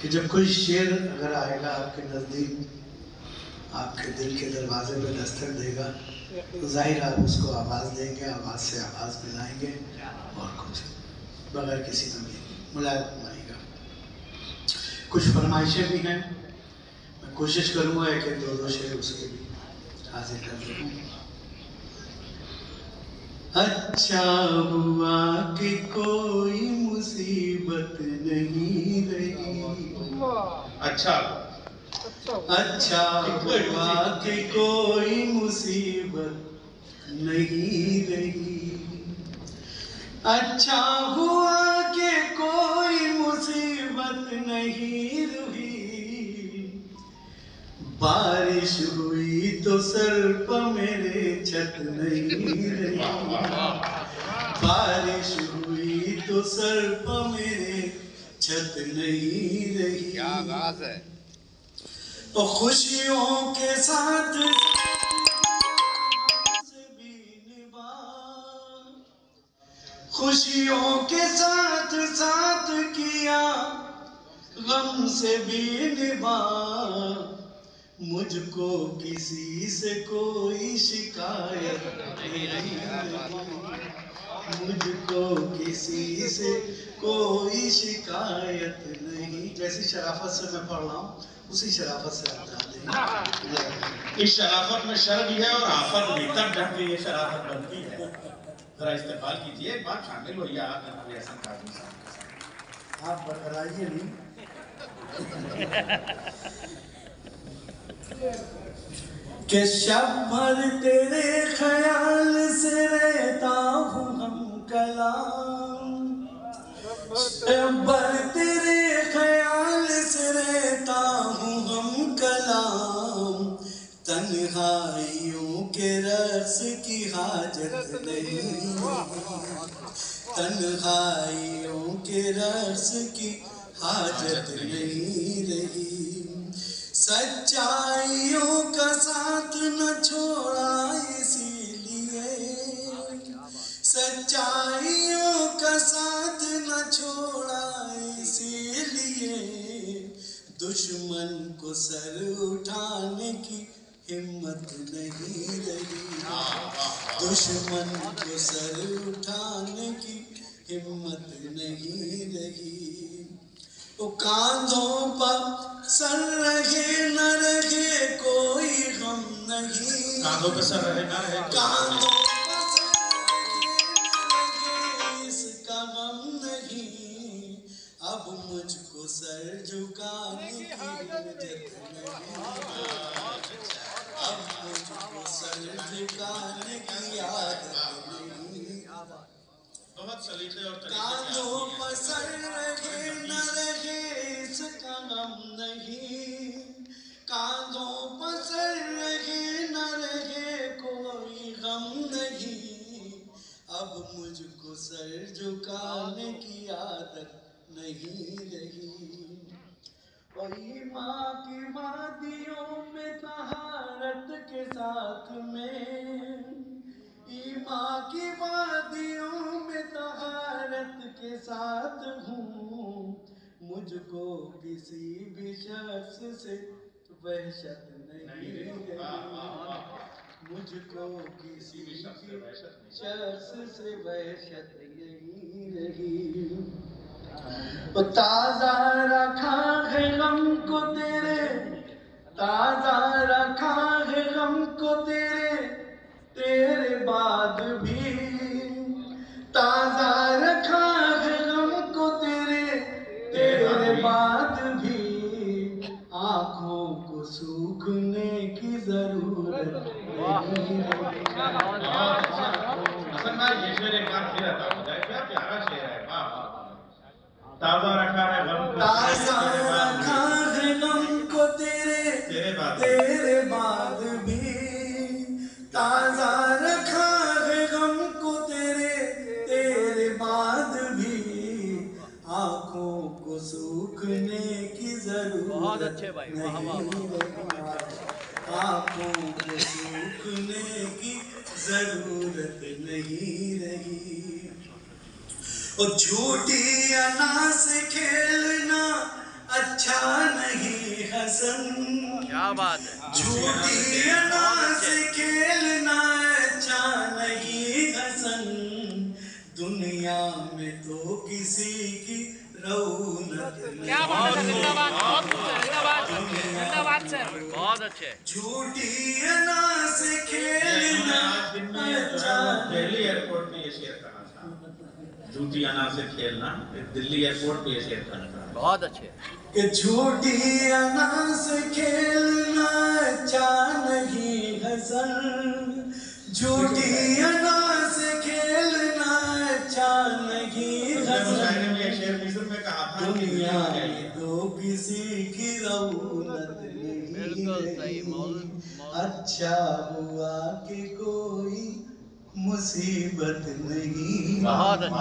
کہ جب کوئی شعر اگر آئے گا آپ کے نزدیک، آپ کے دل کے دروازے پہ دستک دے گا تو ظاہر آپ اس کو آواز دیں گے، آواز سے آواز ملائیں گے اور کچھ بغیر کسی ملائم فرمائے گا۔ کچھ فرمائشیں بھی ہیں، میں کوشش کروں گا کہ دو شعر اس کے بھی حاضر کر سکوں۔ اچھا ہوا کہ کوئی مصیبت نہیں رہی، اچھا ہوا کہ کوئی مصیبت نہیں رہی، اچھا ہوا کہ کوئی مصیبت نہیں رہی، بارش ہوئی تو سر پہ میرے چھت نہیں رہی، بارش ہوئی تو سر پہ میرے چھت نہیں رہی، کیا آغاز ہے۔ اور خوشیوں کے ساتھ خوشیوں کے ساتھ ساتھ کیا غم سے بھی نبھا، مجھ کو کسی سے کوئی شکایت نہیں، مجھ کو کسی سے کوئی شکایت نہیں۔ جیسی شرافت سے میں پڑھ رہا ہوں اسی شرافت سے آپ جاتے ہیں۔ اس شرافت میں شر بھی ہے اور آفت بھی، تب جا کے یہ شرافت بنتی ہے۔ ذرا استقبال کیجئے، ایک بات شامل ہوئی آپ نقوی حسن کاظمی صاحب کے ساتھ۔ آپ برائیے نہیں۔ کہ شب بھر تیرے خیال سے رہتا ہوں ہم کلام، شب بھر تیرے خیال سے رہتا ہوں ہم کلام، تنہائیوں کے رقص کی حاجت نہیں، تنہائیوں کے رقص کی حاجت نہیں رہی، سچائیوں کا ساتھ نہ چھوڑا اسی لیے، سچائیوں کا ساتھ نہ چھوڑا اسی لیے، دشمن کو سر اٹھانے کی ہمت نہیں رہی، دشمن کو سر اٹھانے کی ہمت نہیں رہی، وہ کاندھوں پر سر رہے نہ رہے کوئی غم نہیں، کاندھوں پہ سر رہے نہ رہے کاندھوں پر سر رہے نہ رہے اس کا غم نہیں، اب مجھ کو سر جھکانے کی حاجت نہیں، اب مجھ کو سر جھکانے کی عادت نہیں، بہت سلیقے اور طریقے کاندھوں پر سر رہے نہ رہے اس کا غم نہیں، کاندھوں پر سر رہے نہ رہے کوئی غم نہیں، اب مجھ کو سر جھکانے کی عادت نہیں رہی، اور ایمان کی وادیوں میں طہارت کے ساتھ میں، ایمان کی وادیوں میں طہارت کے ساتھ ہوں، مجھ کو کسی بھی شخص سے وحشت نہیں رہی، مجھ کو کسی بھی شخص سے وحشت نہیں رہی، تازہ رکھا ہے غم کو تیرے، تازہ رکھا ہے غم کو تیرے بعد بھی، تازہ رکھا ہے غم کو تیرے بعد بھی، آنکھوں کو سوکھنے کی ضرورت نہیں رہی، حسن بھائی یہ شعر ایک بار پھر عطا ہو جائے، کیا پیارا شعر ہے، واہ واہ واہ۔ تازہ رکھا ہے غم کو تازہ رکھا ہے غم کو تیرے بعد بھی، تازہ رکھا ہے غم کو تیرے بعد بھی، آنکھوں کو سوکھنے کی ضرورت اچھے بھائی، واہ واہ نہیں واہ۔ رہی، آنکھوں کو سوکھنے کی ضرورت نہیں رہی، اور جھوٹی انا سے کھیلنا اچھا نہیں حسن، کیا بات ہے، جھوٹی انا سے کھیلنا اچھا نہیں حسن، دنیا میں تو کسی کی رونق کیا بات ہے سر، زندہ باد، بہت خوب ہے، زندہ باد، زندہ باد سر۔ بہت اچھے۔ جھوٹی انا سے کھیلنا آج دن میں جو ہے وہ دہلی ایئرپورٹ میں یہ شعر کہا تھا، جھوٹی انا سے کھیلنا، دلی ایئرپورٹ پہ یہ شعر کہا تھا۔ بہت اچھے۔ کہ جھوٹی انا سے کھیلنا اچھا نہیں حسن، جھوٹی انا سے کھیلنا اچھا نہیں مشاعرے میں حسن، ایک شعر مصر میں کہا تھا کہ دنیا میں تو کسی کی رونق نہیں بالکل صحیح، رہی، اچھا ہوا کہ کوئی مصیبت نہیں بہت اچھا۔